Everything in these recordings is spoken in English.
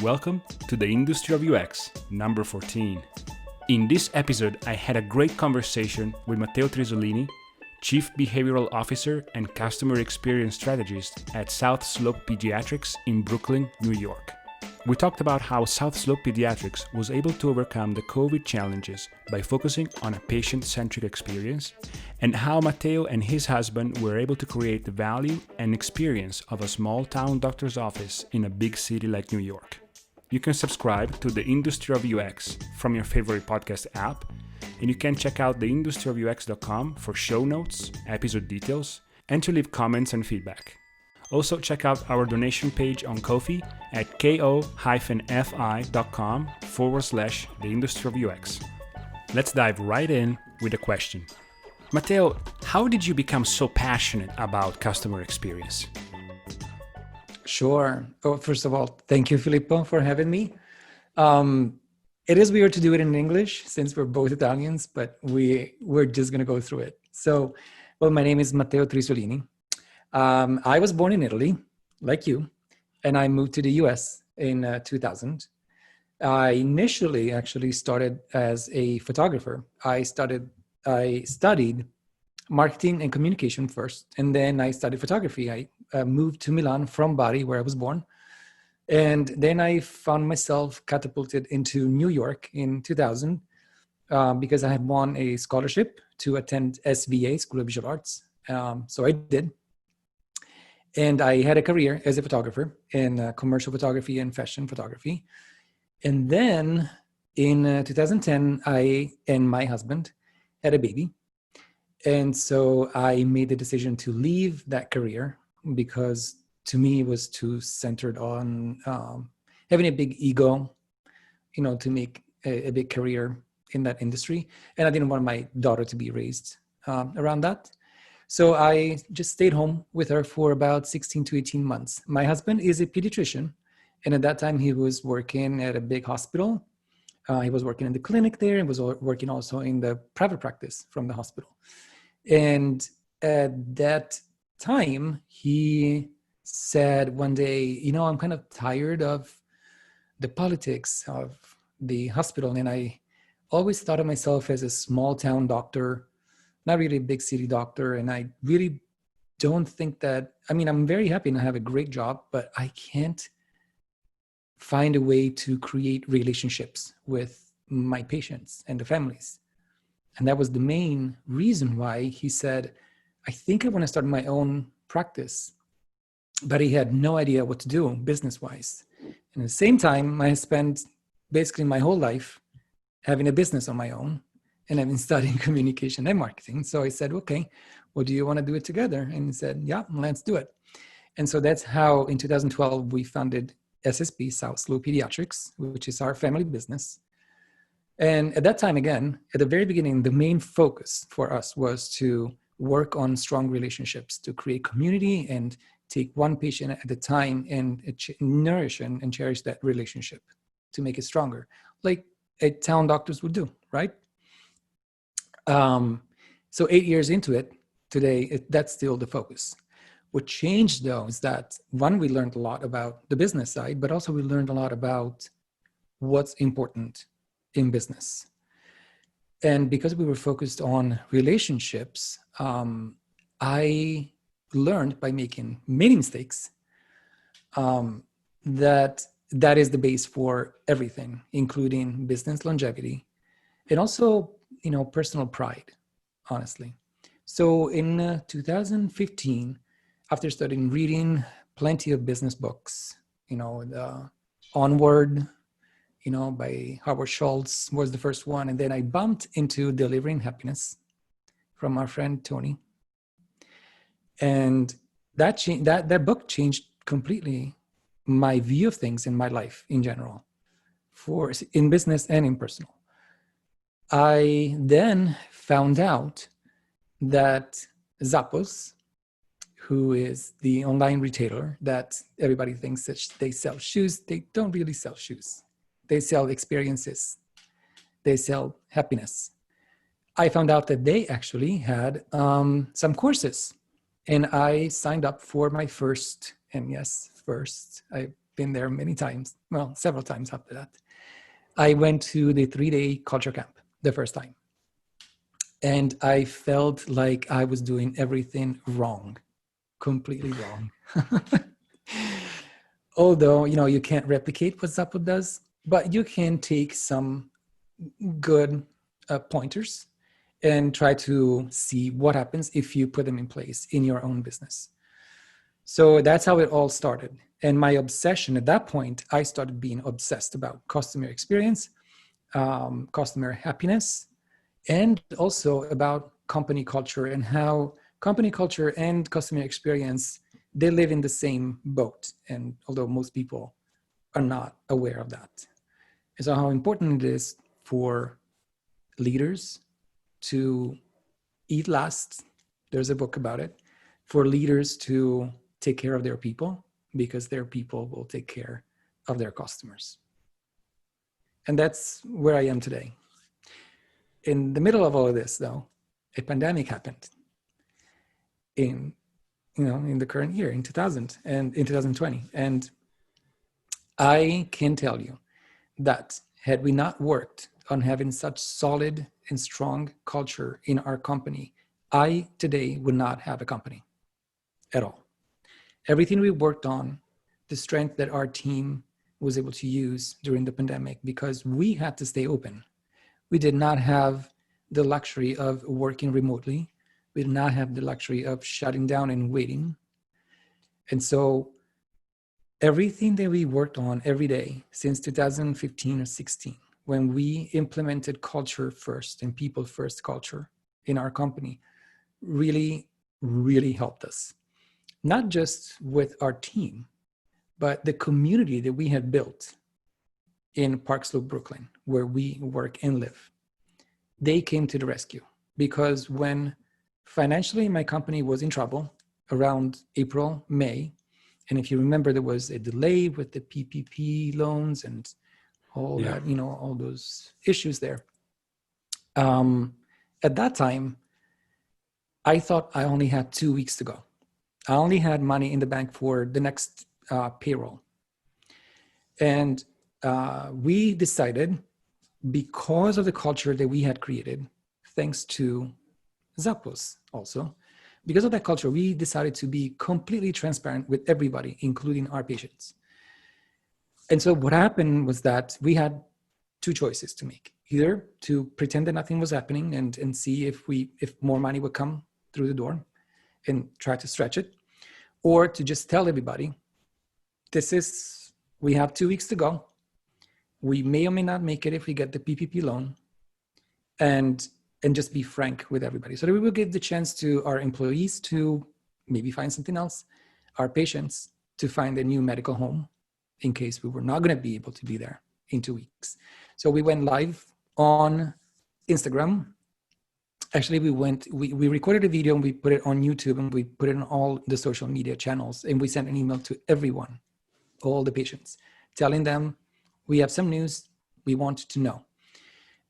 Welcome to the Industry of UX, number 14. In this episode, I had a great conversation with Matteo Trisolini, Chief Behavioral Officer and Customer Experience Strategist at South Slope Pediatrics in Brooklyn, New York. We talked about how South Slope Pediatrics was able to overcome the COVID challenges by focusing on a patient-centric experience, and how Matteo and his husband were able to create the value and experience of a small-town doctor's office in a big city like New York. You can subscribe to the Industry of UX from your favorite podcast app, and you can check out theindustryofux.com for show notes, episode details, and to leave comments and feedback. Also, check out our donation page on Ko-fi at ko-fi.com/theindustryofux. Let's dive right in with a question. Matteo, how did you become so passionate about customer experience? Sure. Oh, first of all, thank you, Filippo, for having me. It is weird to do it in English since we're both Italians, but we're just going to go through it. So, my name is Matteo Trisolini. I was born in Italy, like you, and I moved to the US in 2000. I initially actually started as a photographer. I studied marketing and communication first, and then I studied photography. I moved to Milan from Bari, where I was born. And then I found myself catapulted into New York in 2000 because I had won a scholarship to attend SVA, School of Visual Arts. So I did. And I had a career as a photographer in commercial photography and fashion photography. And then in 2010, I and my husband had a baby. And so I made the decision to leave that career because to me it was too centered on having a big ego, to make a big career in that industry. And I didn't want my daughter to be raised around that. So I just stayed home with her for about 16 to 18 months. My husband is a pediatrician. And at that time he was working at a big hospital. He was working in the clinic there and was working also in the private practice from the hospital. And at that time, he said one day, I'm kind of tired of the politics of the hospital. And I always thought of myself as a small town doctor, not really a big city doctor. And I really don't think that, I'm very happy and I have a great job, but I can't find a way to create relationships with my patients and the families. And that was the main reason why he said, I think I want to start my own practice. But he had no idea what to do business-wise. And at the same time, I spent basically my whole life having a business on my own. And I've been studying communication and marketing. So I said, okay, well, do you want to do it together? And he said, yeah, let's do it. And so that's how in 2012, we founded SSP, South Slope Pediatrics, which is our family business. And at that time, again, at the very beginning, the main focus for us was to work on strong relationships, to create community and take one patient at a time and nourish and cherish that relationship to make it stronger, like a town doctors would do, right? So 8 years into it, today, that's still the focus. What changed, though, is that, one, we learned a lot about the business side, but also we learned a lot about what's important in business. And because we were focused on relationships, I learned by making many mistakes that is the base for everything, including business longevity and also, personal pride, honestly. So in 2015, after starting reading plenty of business books, the Onward, by Howard Schultz was the first one. And then I bumped into Delivering Happiness from our friend Tony. And that book changed completely my view of things in my life in general, in business and in personal. I then found out that Zappos, who is the online retailer that everybody thinks that they sell shoes, they don't really sell shoes. They sell experiences. They sell happiness. I found out that they actually had some courses. And I signed up for my first, and yes, first, I been there many times. Well, several times after that. I went to the 3-day culture camp the first time. And I felt like I was doing everything wrong, completely wrong. Although, you can't replicate what Zappos does, but you can take some good pointers and try to see what happens if you put them in place in your own business. So that's how it all started. And my obsession at that point, I started being obsessed about customer experience, customer happiness, and also about company culture and how company culture and customer experience, they live in the same boat. And although most people are not aware of that. And so how important it is for leaders to eat last. There's a book about it. For leaders to take care of their people, because their people will take care of their customers. And that's where I am today. In the middle of all of this, though, a pandemic happened in the current year, in 2020. And I can tell you that had we not worked on having such solid and strong culture in our company, I today would not have a company at all. Everything we worked on, the strength that our team was able to use during the pandemic, because we had to stay open. We did not have the luxury of working remotely. We did not have the luxury of shutting down and waiting. And so everything that we worked on every day since 2015 or 16, when we implemented culture first and people first culture in our company, really, really helped us. Not just with our team, but the community that we had built in Park Slope, Brooklyn, where we work and live. They came to the rescue, because when financially my company was in trouble around April, May, and if you remember, there was a delay with the PPP loans and all that, all those issues there. At that time, I thought I only had 2 weeks to go. I only had money in the bank for the next payroll. And we decided, because of the culture that we had created, thanks to Zappos also, because of that culture, we decided to be completely transparent with everybody, including our patients. And so what happened was that we had 2 choices to make: either to pretend that nothing was happening and see if more money would come through the door and try to stretch it, or to just tell everybody, we have 2 weeks to go. We may or may not make it if we get the PPP loan, and just be frank with everybody, so that we will give the chance to our employees to maybe find something else, our patients to find a new medical home in case we were not going to be able to be there in 2 weeks. So we went live on Instagram. Actually, we recorded a video and we put it on YouTube and we put it on all the social media channels, and we sent an email to everyone, all the patients, telling them, we have some news, we want to know.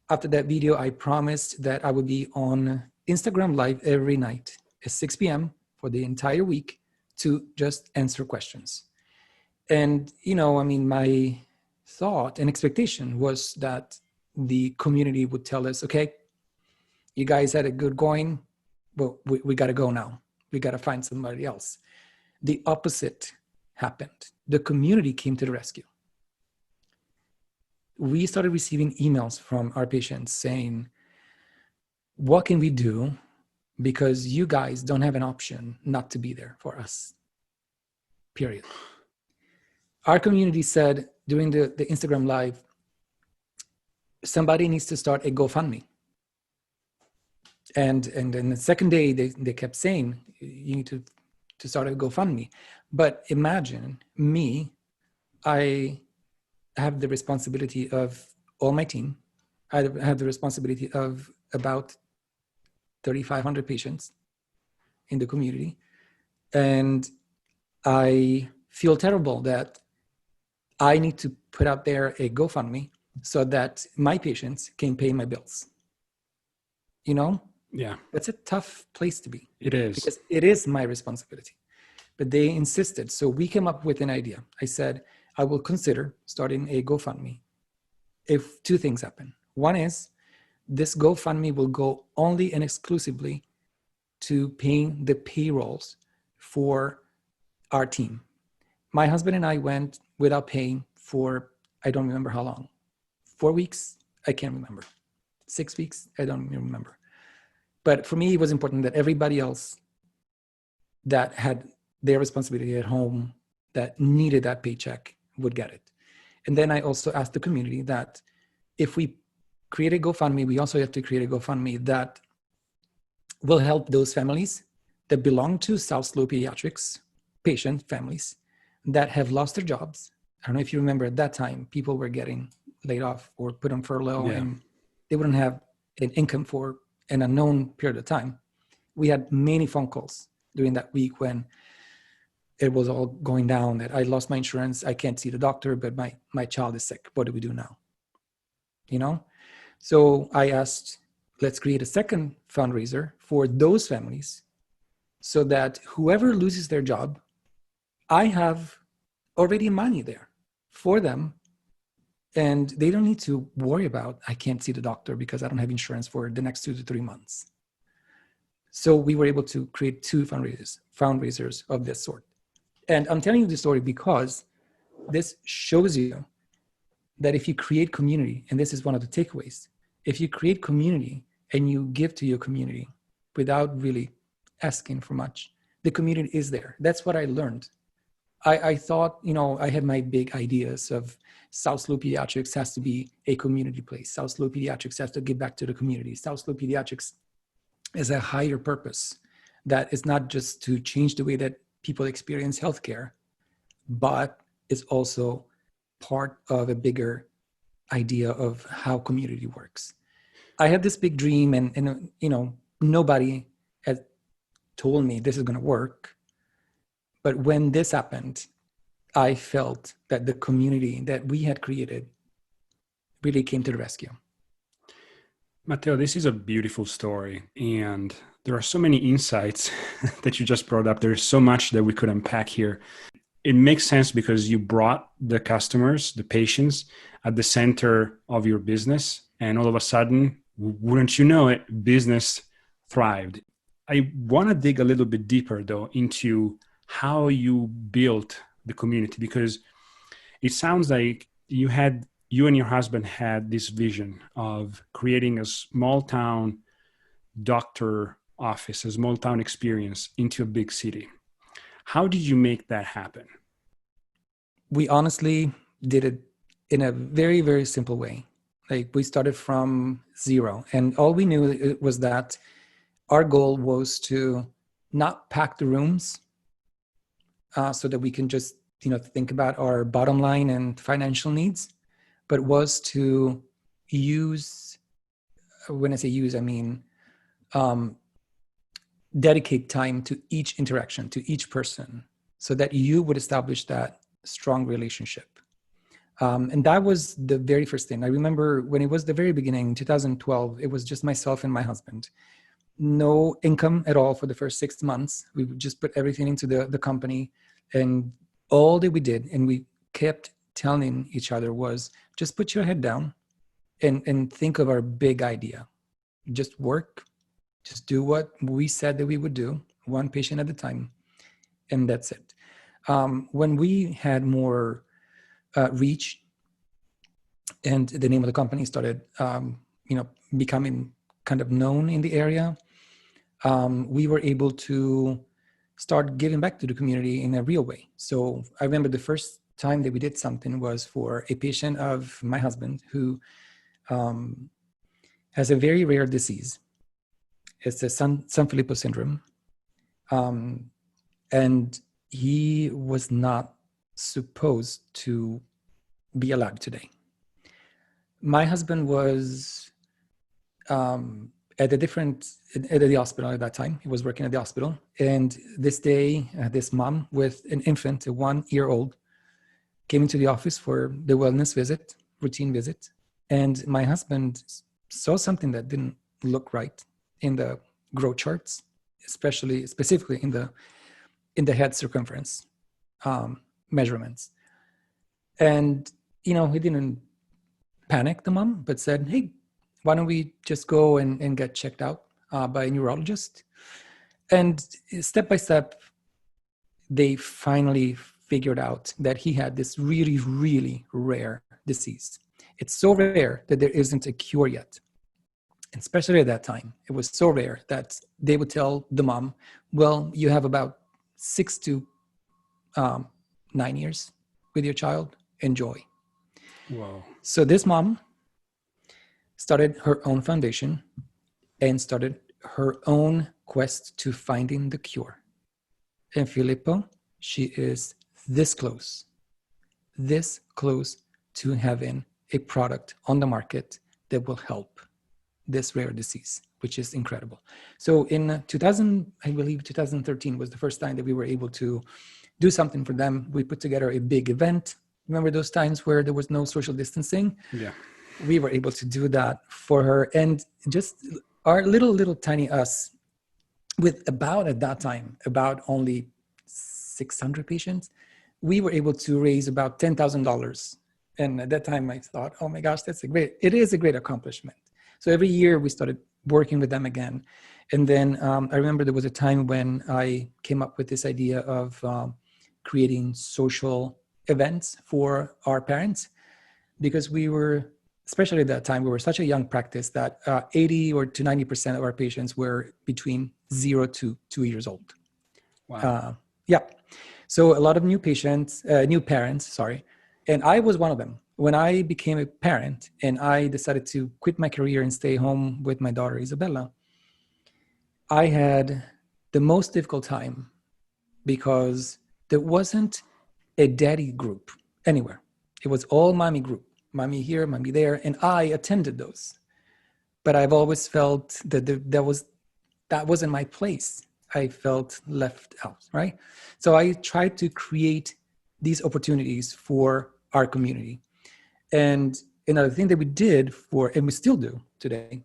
After that video, I promised that I would be on Instagram Live every night at 6 p.m. for the entire week to just answer questions. And, my thought and expectation was that the community would tell us, okay, you guys had a good going, but we got to go now. We got to find somebody else. The opposite happened. The community came to the rescue. We started receiving emails from our patients saying, what can we do? Because you guys don't have an option not to be there for us, period. Our community said during the Instagram Live, somebody needs to start a GoFundMe. And then the second day, they kept saying, you need to start a GoFundMe. But imagine me, I have the responsibility of all my team. I have the responsibility of about 3,500 patients in the community. And I feel terrible that I need to put out there a GoFundMe so that my patients can pay my bills. Yeah. That's a tough place to be. It is. Because it is my responsibility. But they insisted. So we came up with an idea. I said, I will consider starting a GoFundMe if two things happen. One is this GoFundMe will go only and exclusively to paying the payrolls for our team. My husband and I went without paying for, I don't remember how long, 4 weeks, I can't remember. 6 weeks, I don't even remember. But for me, it was important that everybody else that had their responsibility at home, that needed that paycheck, would get it. And then I also asked the community that if we create a GoFundMe, we also have to create a GoFundMe that will help those families that belong to South Slope Pediatrics, patient families that have lost their jobs. I don't know if you remember at that time, people were getting laid off or put on furlough, and they wouldn't have an income for an unknown period of time. We had many phone calls during that week when it was all going down that I lost my insurance, I can't see the doctor, but my child is sick. What do we do now? You know? So I asked, let's create a second fundraiser for those families so that whoever loses their job, I have already money there for them. And they don't need to worry about, I can't see the doctor because I don't have insurance for the next 2 to 3 months. So we were able to create two fundraisers of this sort. And I'm telling you this story because this shows you that if you create community, and this is one of the takeaways, if you create community and you give to your community without really asking for much, the community is there. That's what I learned. I thought, I had my big ideas of South Slope Pediatrics has to be a community place. South Slope Pediatrics has to give back to the community. South Slope Pediatrics is a higher purpose that is not just to change the way that people experience healthcare, but is also part of a bigger idea of how community works. I had this big dream and nobody had told me this is going to work. But when this happened, I felt that the community that we had created really came to the rescue. Matteo, this is a beautiful story, and there are so many insights that you just brought up. There's so much that we could unpack here. It makes sense because you brought the customers, the patients, at the center of your business, and all of a sudden, wouldn't you know it, business thrived. I want to dig a little bit deeper, though, into how you built the community, because it sounds like you and your husband had this vision of creating a small town doctor office, a small town experience into a big city. How did you make that happen? We honestly did it in a very, very simple way. Like, we started from zero, and all we knew was that our goal was to not pack the rooms so that we can just, think about our bottom line and financial needs, but was to use, when I say use, I mean, dedicate time to each interaction, to each person, so that you would establish that strong relationship. And that was the very first thing. I remember when it was the very beginning, in 2012, it was just myself and my husband. No income at all for the first 6 months. We would just put everything into the company. And all that we did, and we kept telling each other, was just put your head down and think of our big idea. Just work, just do what we said that we would do, one patient at a time, and that's it. When we had more reach, and the name of the company started, becoming kind of known in the area, we were able to start giving back to the community in a real way. So I remember the first time that we did something was for a patient of my husband who has a very rare disease. It's the Sanfilippo syndrome. And he was not supposed to be alive today. My husband was at the hospital at that time. He was working at the hospital. And this day, this mom with an infant, a 1-year-old, came into the office for the wellness visit, routine visit. And my husband saw something that didn't look right in the growth charts, specifically in the head circumference measurements. And, he didn't panic, the mom, but said, hey, why don't we just go and get checked out by a neurologist? And step by step, they finally figured out that he had this really, really rare disease. It's so rare that there isn't a cure yet. And especially at that time, it was so rare that they would tell the mom, well, you have about 6 to 9 years with your child. Enjoy. Wow. So this mom started her own foundation and started her own quest to finding the cure. And Filippo, she is this close to having a product on the market that will help this rare disease, which is incredible. So in 2013 was the first time that we were able to do something for them. We put together a big event. Remember those times where there was no social distancing? Yeah. We were able to do that for her. And just our little tiny us, with at that time, about only 600 patients, we were able to raise about $10,000. And at that time I thought, oh my gosh, it is a great accomplishment. So every year we started working with them again. And then I remember there was a time when I came up with this idea of creating social events for our parents, because we were, especially at that time, we were such a young practice that 80 or to 90% of our patients were between 0 to 2 years old. Wow. Yeah. So a lot of new parents, and I was one of them. When I became a parent and I decided to quit my career and stay home with my daughter, Isabella, I had the most difficult time because there wasn't a daddy group anywhere. It was all mommy group, mommy here, mommy there, and I attended those. But I've always felt that that wasn't my place. I felt left out, right? So I tried to create these opportunities for our community. And another thing that we did and we still do today,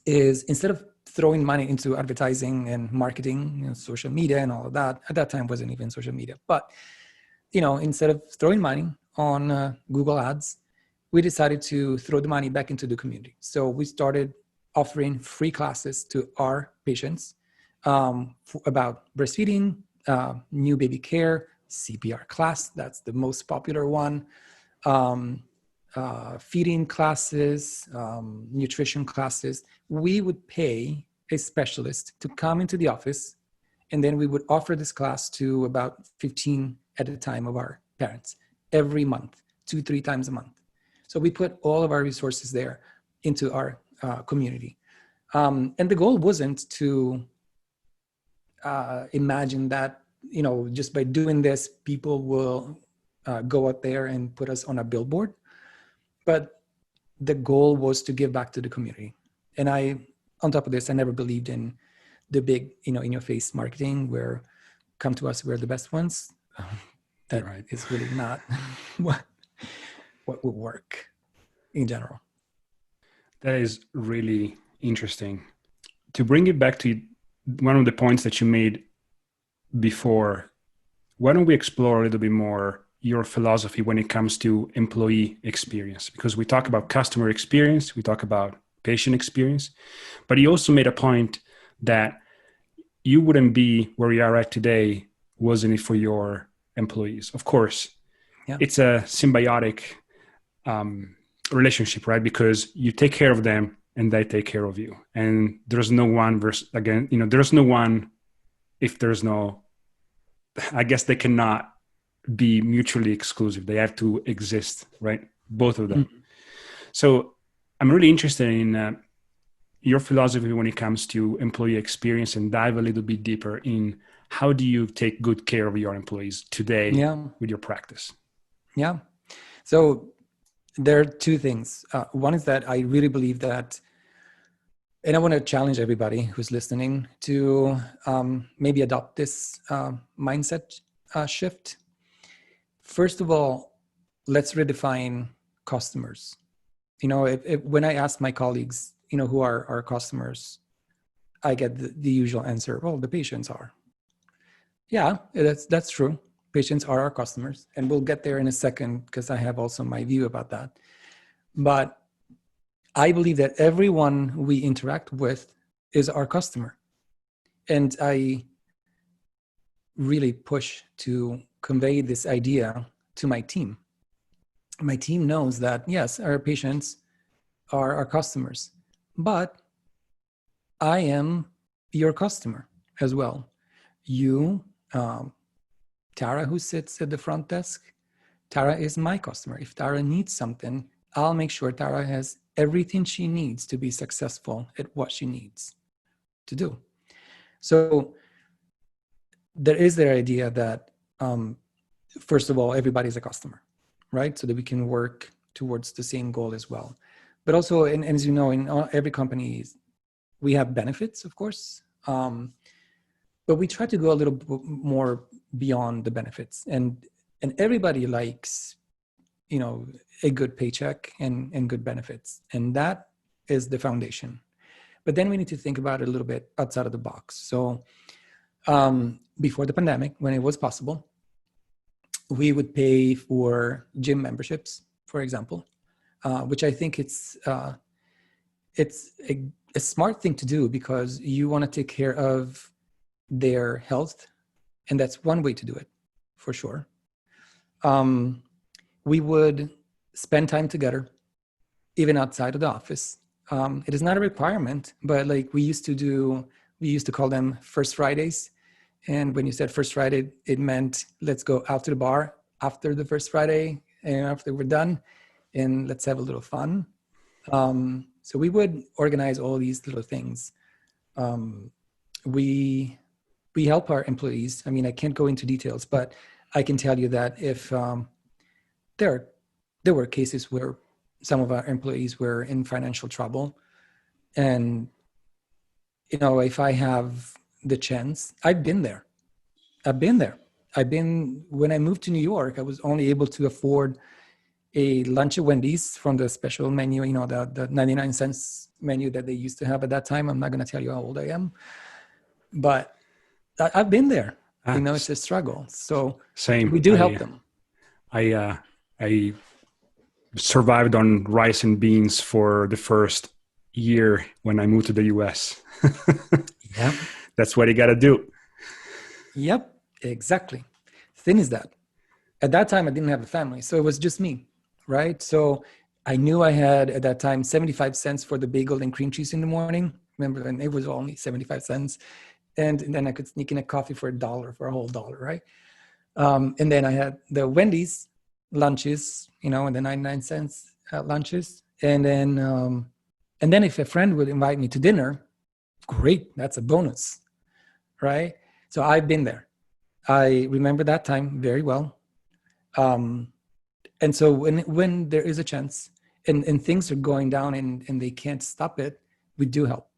is instead of throwing money into advertising and marketing, social media and all of that, at that time wasn't even social media, but instead of throwing money on Google Ads, we decided to throw the money back into the community. So we started offering free classes to our patients about breastfeeding, new baby care, CPR class, that's the most popular one, feeding classes, nutrition classes. We would pay a specialist to come into the office, and then we would offer this class to about 15 at a time of our parents every month, 2-3 times a month. So we put all of our resources there into our community. And the goal wasn't to imagine that, just by doing this, people will go out there and put us on a billboard. But the goal was to give back to the community. And on top of this, I never believed in the big, in your face marketing where come to us, we're the best ones. That right. Is really not what would work in general. That is really interesting. To bring it back to one of the points that you made before, why don't we explore a little bit more your philosophy when it comes to employee experience? Because we talk about customer experience, we talk about patient experience, but you also made a point that you wouldn't be where you are at today wasn't it for your employees. Of course, yeah. It's a symbiotic relationship, right? Because you take care of them and they take care of you. And there's no one there's no one if there's no, I guess they cannot be mutually exclusive. They have to exist, right? Both of them. Mm-hmm. So I'm really interested in your philosophy when it comes to employee experience and dive a little bit deeper in how do you take good care of your employees today with your practice? Yeah. So there are two things. One is that I really believe that, and I want to challenge everybody who's listening to maybe adopt this mindset shift. First of all, let's redefine customers. When I ask my colleagues, who are our customers, I get the usual answer. Well, the patients are. Yeah, that's true. Patients are our customers, and we'll get there in a second because I have also my view about that. But I believe that everyone we interact with is our customer. And I really push to convey this idea to my team. My team knows that, yes, our patients are our customers, but I am your customer as well. You, Tara, who sits at the front desk, Tara is my customer. If Tara needs something, I'll make sure Tara has everything she needs to be successful at what she needs to do. So there is the idea that, first of all, everybody's a customer, right? So that we can work towards the same goal as well. But also, and as you know, in every company, we have benefits, of course, but we try to go a little bit more beyond the benefits. And everybody likes, a good paycheck and good benefits. And that is the foundation. But then we need to think about it a little bit outside of the box. So before the pandemic, when it was possible, we would pay for gym memberships, for example, which I think it's a smart thing to do because you want to take care of their health. And that's one way to do it, for sure. We would spend time together, even outside of the office. It is not a requirement, but like we used to call them First Fridays. And when you said First Friday, it meant let's go out to the bar after the first Friday and after we're done, and let's have a little fun. So we would organize all these little things. We help our employees. I mean, I can't go into details, but I can tell you that if there were cases where some of our employees were in financial trouble, and if I have the chance, I've been there. When I moved to New York, I was only able to afford a lunch at Wendy's from the special menu, the 99 cents menu that they used to have at that time. I'm not going to tell you how old I am, but I've been there. It's a struggle. So same. We do help them. I survived on rice and beans for the first year when I moved to the US. Yeah. That's what you got to do. Yep, exactly. Thing is that at that time I didn't have a family, so it was just me, right? So I knew I had at that time 75 cents for the bagel and cream cheese in the morning. Remember, and it was only 75 cents. And then I could sneak in a coffee for $1, for a whole $1, right? And then I had the Wendy's lunches, and the 99 cents lunches. And then if a friend would invite me to dinner, great, that's a bonus, right? So I've been there. I remember that time very well. And so when there is a chance and things are going down and they can't stop it, we do help.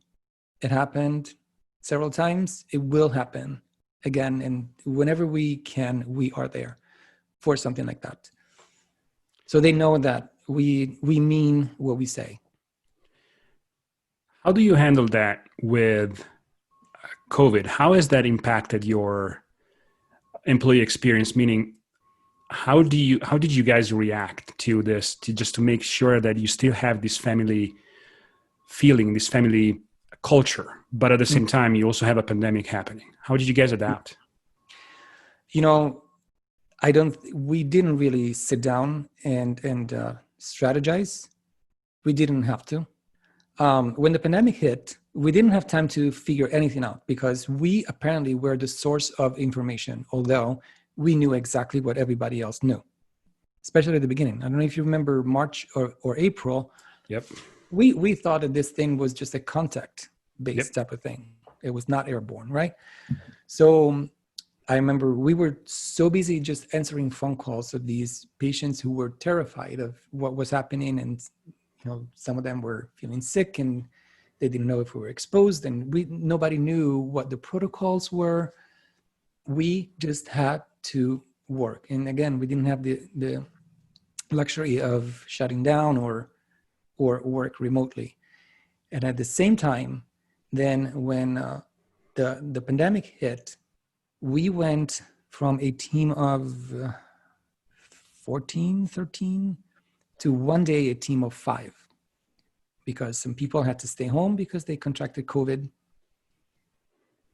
It happened several times. It will happen again. And whenever we can, we are there for something like that. So they know that we mean what we say. How do you handle that with COVID? How has that impacted your employee experience? Meaning, how did you guys react to this, to make sure that you still have this family feeling, this family culture, but at the same time, you also have a pandemic happening? How did you guys adapt? We didn't really sit down and strategize. We didn't have to. When the pandemic hit, we didn't have time to figure anything out because we apparently were the source of information, although we knew exactly what everybody else knew, especially at the beginning. I don't know if you remember March or April. Yep. We thought that this thing was just a contact-based type of thing. It was not airborne, right? So I remember we were so busy just answering phone calls of these patients who were terrified of what was happening. And, some of them were feeling sick and they didn't know if we were exposed, and nobody knew what the protocols were. We just had to work. And again, we didn't have the luxury of shutting down or work remotely. And at the same time, then when the pandemic hit, we went from a team of 14, 13 to one day a team of 5, because some people had to stay home because they contracted COVID.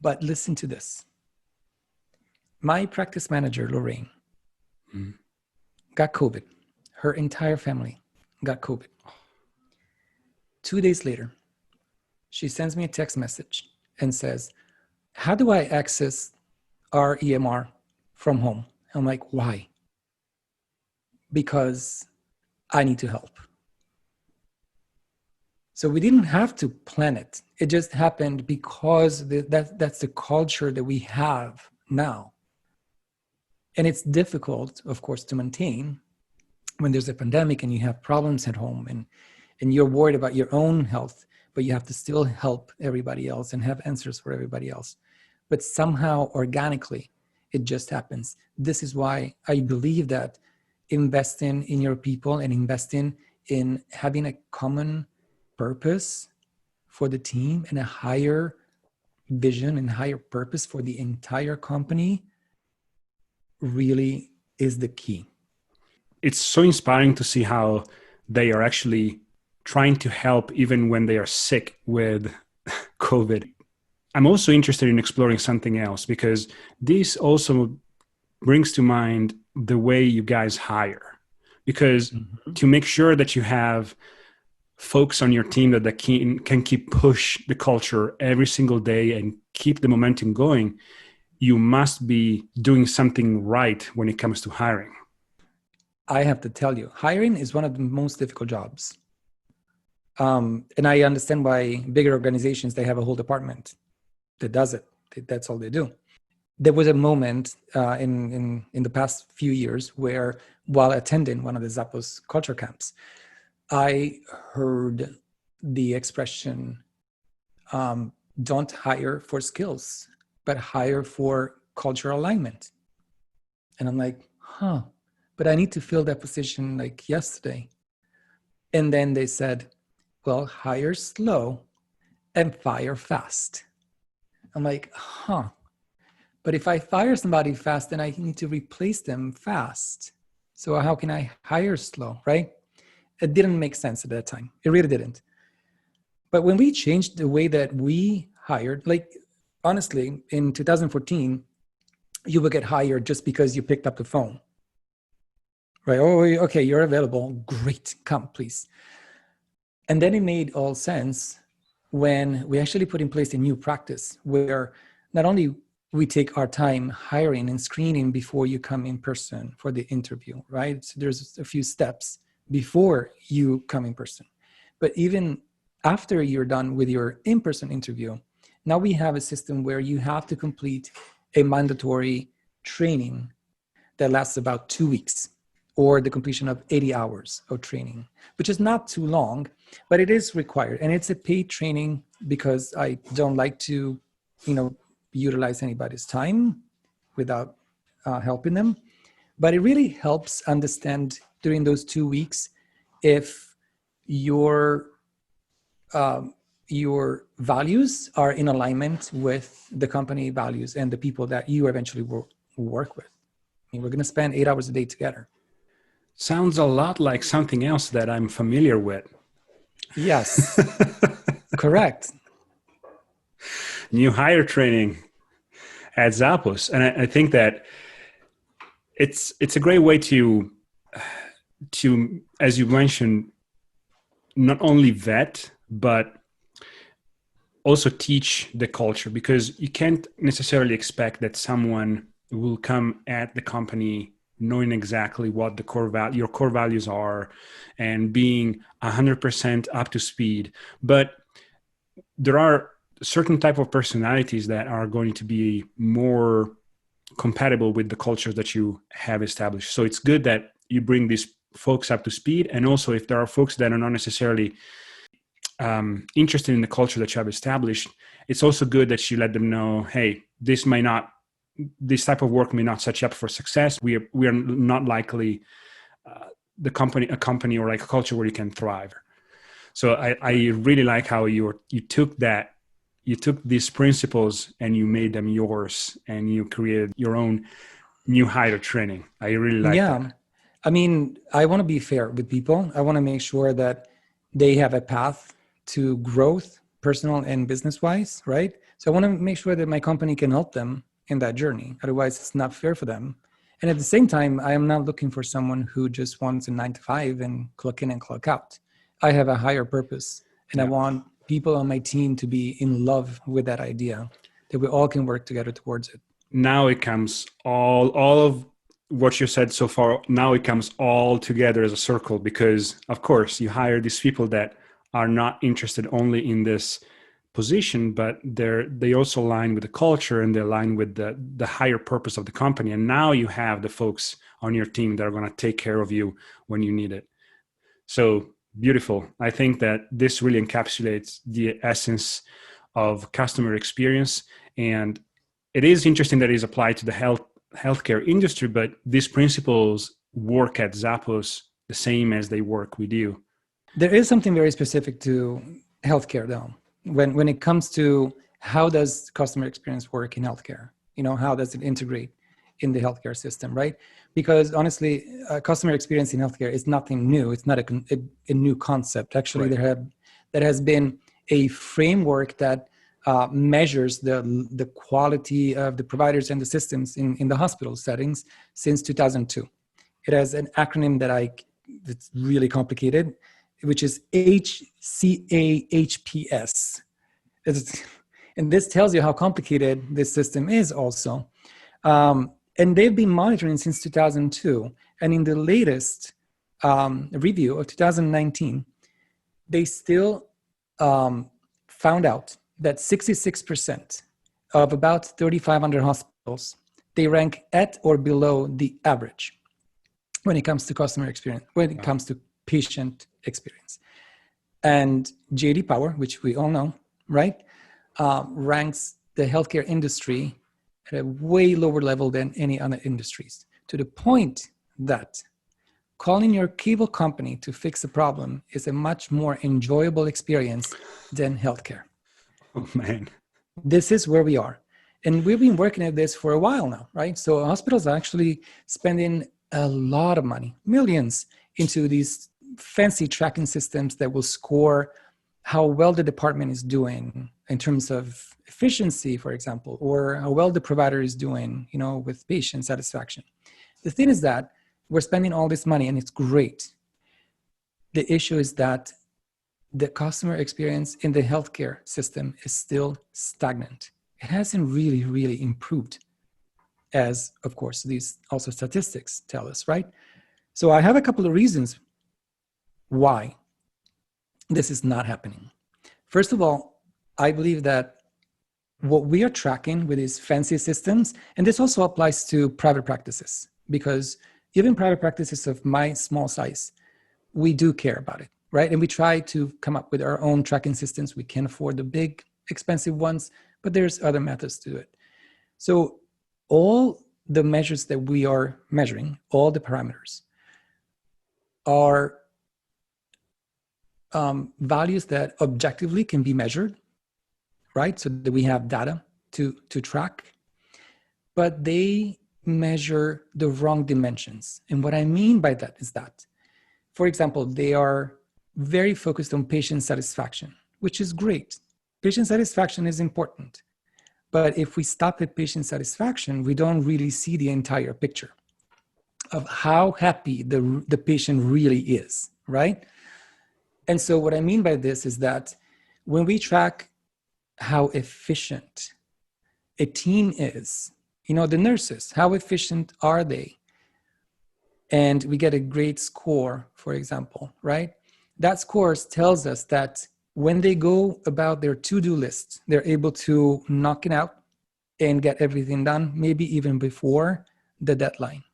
But listen to this. My practice manager, Lorraine, got COVID. Her entire family got COVID. 2 days later, she sends me a text message and says, how do I access our EMR from home? I'm like, why? Because I need to help. So we didn't have to plan it. It just happened because that's the culture that we have now. And it's difficult, of course, to maintain when there's a pandemic and you have problems at home and you're worried about your own health, but you have to still help everybody else and have answers for everybody else. But somehow, organically, it just happens. This is why I believe that investing in your people and investing in having a common purpose for the team and a higher vision and higher purpose for the entire company really is the key. It's so inspiring to see how they are actually trying to help even when they are sick with COVID. I'm also interested in exploring something else, because this also brings to mind the way you guys hire. Because to make sure that you have folks on your team that can keep push the culture every single day and keep the momentum going, you must be doing something right when it comes to hiring. I have to tell you, hiring is one of the most difficult jobs. And I understand why bigger organizations, they have a whole department that does it. That's all they do. There was a moment in the past few years where, while attending one of the Zappos culture camps, I heard the expression, don't hire for skills, but hire for cultural alignment. And I'm like, but I need to fill that position like yesterday. And then they said, well, hire slow and fire fast. I'm like, but if I fire somebody fast, then I need to replace them fast. So how can I hire slow, right? It didn't make sense at that time. It really didn't. But when we changed the way that we hired, like honestly, in 2014, you would get hired just because you picked up the phone. Right? Oh, okay, you're available. Great, come, please. And then it made all sense when we actually put in place a new practice where not only we take our time hiring and screening before you come in person for the interview, right? So there's a few steps before you come in person. But even after you're done with your in-person interview, now we have a system where you have to complete a mandatory training that lasts about 2 weeks, or the completion of 80 hours of training, which is not too long, but it is required. And it's a paid training because I don't like to, utilize anybody's time without helping them. But it really helps understand during those 2 weeks if your values are in alignment with the company values and the people that you eventually work with. I mean, we're going to spend 8 hours a day together. Sounds a lot like something else that I'm familiar with. Yes, correct. New hire training at Zappos. And I think that it's a great way to, as you mentioned, not only vet, but also teach the culture, because you can't necessarily expect that someone will come at the company knowing exactly what your core values are and being 100% up to speed. But there are certain type of personalities that are going to be more compatible with the culture that you have established. So it's good that you bring these folks up to speed. And also, if there are folks that are not necessarily interested in the culture that you have established, it's also good that you let them know, hey, this type of work may not set you up for success. We are not likely a company or like a culture where you can thrive. So I really like how you took these principles and you made them yours, and you created your own new hire training. I really like Yeah. that. I mean, I want to be fair with people. I want to make sure that they have a path to growth, personal and business wise, right? So I want to make sure that my company can help them in that journey. Otherwise, it's not fair for them. And at the same time, I am not looking for someone who just wants a 9 to 5 and clock in and clock out. I have a higher purpose, and I Yeah. want people on my team to be in love with that idea, that we all can work together towards it. Now it comes all of what you said so far. Now it comes all together as a circle, because of course you hire these people that are not interested only in this position, but they also align with the culture and they align with the higher purpose of the company. And now you have the folks on your team that are going to take care of you when you need it. So beautiful. I think that this really encapsulates the essence of customer experience. And it is interesting that it is applied to the healthcare industry, but these principles work at Zappos the same as they work with you. There is something very specific to healthcare, though. When it comes to how does customer experience work in healthcare, how does it integrate in the healthcare system, right? Because honestly, customer experience in healthcare is nothing new. It's not a new concept. Actually, Right. there has been a framework that measures the quality of the providers and the systems in the hospital settings since 2002. It has an acronym that's really complicated, which is HCAHPS. And this tells you how complicated this system is also. And they've been monitoring since 2002. And in the latest review of 2019, they still found out that 66% of about 3,500 hospitals, they rank at or below the average when it comes to customer experience, when it comes to patient experience. And JD Power, which we all know, right, ranks the healthcare industry at a way lower level than any other industries, to the point that calling your cable company to fix a problem is a much more enjoyable experience than healthcare. Oh, man. This is where we are. And we've been working at this for a while now, right? So hospitals are actually spending a lot of money, millions, into these fancy tracking systems that will score how well the department is doing in terms of efficiency, for example, or how well the provider is doing, with patient satisfaction. The thing is that we're spending all this money and it's great. The issue is that the customer experience in the healthcare system is still stagnant. It hasn't really, really improved, as of course these also statistics tell us, right? So I have a couple of reasons why this is not happening. First of all, I believe that what we are tracking with these fancy systems, and this also applies to private practices, because even private practices of my small size, we do care about it, right? And we try to come up with our own tracking systems. We can't afford the big, expensive ones, but there's other methods to it. So all the measures that we are measuring, all the parameters, are values that objectively can be measured, right? So that we have data to track, but they measure the wrong dimensions. And what I mean by that is that, for example, they are very focused on patient satisfaction, which is great. Patient satisfaction is important. But if we stop at patient satisfaction, we don't really see the entire picture of how happy the patient really is, right? And so what I mean by this is that when we track how efficient a team is, the nurses, how efficient are they? And we get a great score, for example, right? That score tells us that when they go about their to-do list, they're able to knock it out and get everything done, maybe even before the deadline.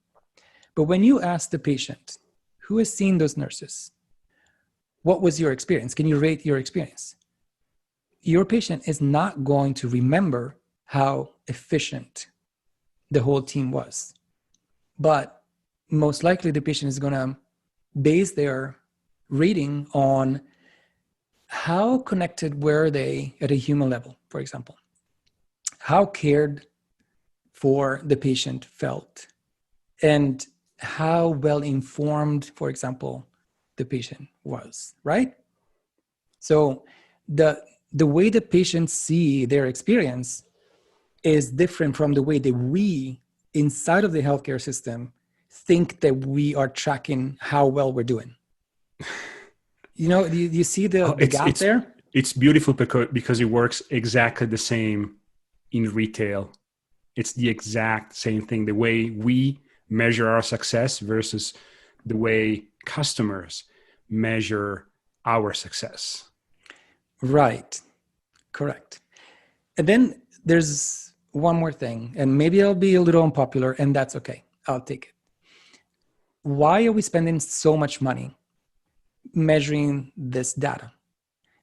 But when you ask the patient, who has seen those nurses? What was your experience? Can you rate your experience? Your patient is not going to remember how efficient the whole team was. But most likely the patient is going to base their rating on how connected were they at a human level, for example. How cared for the patient felt and how well informed, for example, the patient was, right? So the way the patients see their experience is different from the way that we inside of the healthcare system think that we are tracking how well we're doing. You see the gap there? It's beautiful because it works exactly the same in retail. It's the exact same thing, the way we measure our success versus the way customers measure our success. Right. Correct. And then there's one more thing, and maybe I'll be a little unpopular, and that's okay. I'll take it. Why are we spending so much money measuring this data?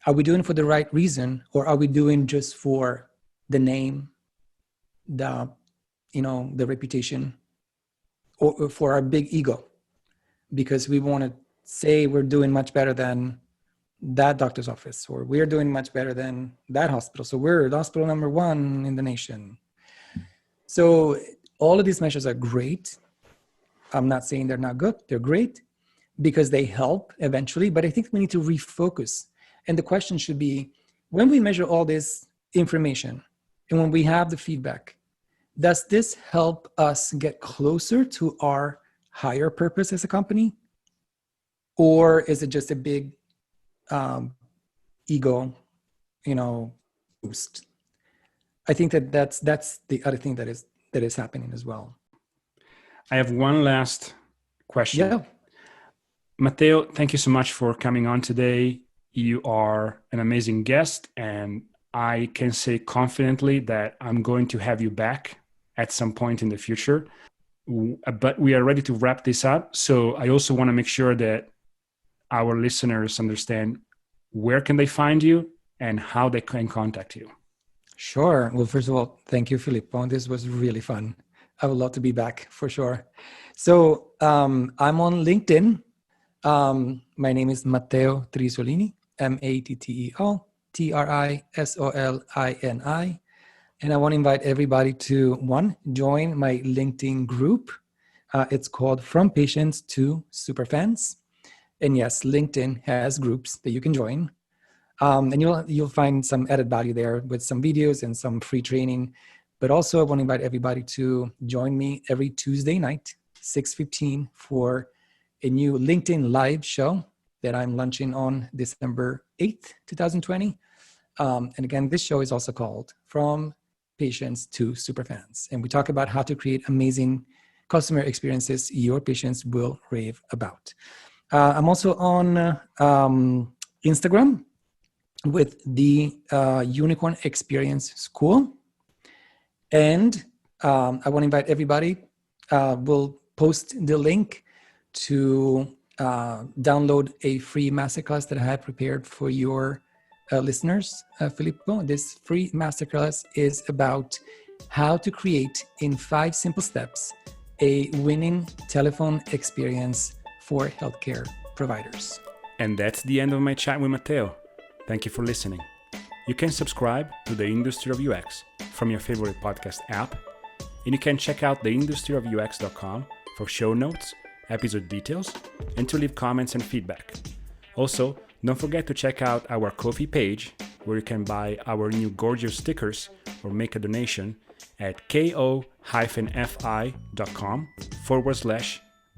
Are we doing it for the right reason, or are we doing just for the name, the reputation, or for our big ego? Because we want to say we're doing much better than that doctor's office, or we're doing much better than that hospital. So we're the hospital number 1 in the nation. So all of these measures are great. I'm not saying they're not good. They're great because they help eventually, but I think we need to refocus. And the question should be, when we measure all this information and when we have the feedback, does this help us get closer to our higher purpose as a company? Or is it just a big ego, boost? I think that's the other thing that is happening as well. I have one last question. Yeah. Matteo, thank you so much for coming on today. You are an amazing guest, and I can say confidently that I'm going to have you back at some point in the future. But we are ready to wrap this up. So I also want to make sure that our listeners understand where can they find you and how they can contact you. Sure. Well, first of all, thank you, Filippo. This was really fun. I would love to be back for sure. So I'm on LinkedIn. My name is Matteo Trisolini, Matteo Trisolini. And I want to invite everybody to, join my LinkedIn group. It's called From Patients to Superfans. And yes, LinkedIn has groups that you can join. And you'll find some added value there with some videos and some free training. But also I want to invite everybody to join me every Tuesday night, 6:15, for a new LinkedIn live show that I'm launching on December 8th, 2020. And again, this show is also called From Patients to Superfans. And we talk about how to create amazing customer experiences your patients will rave about. I'm also on Instagram with the Unicorn Experience School. And I want to invite everybody. We'll post the link to download a free masterclass that I have prepared for your listeners, Filippo. This free masterclass is about how to create, in 5 simple steps, a winning telephone experience for healthcare providers. And that's the end of my chat with Matteo. Thank you for listening. You can subscribe to The Industry of UX from your favorite podcast app, and you can check out theindustryofux.com for show notes, episode details, and to leave comments and feedback. Also, don't forget to check out our Ko-fi page, where you can buy our new gorgeous stickers or make a donation at ko-fi.com/The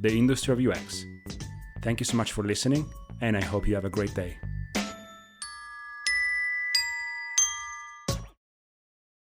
Industry of UX. Thank you so much for listening, and I hope you have a great day.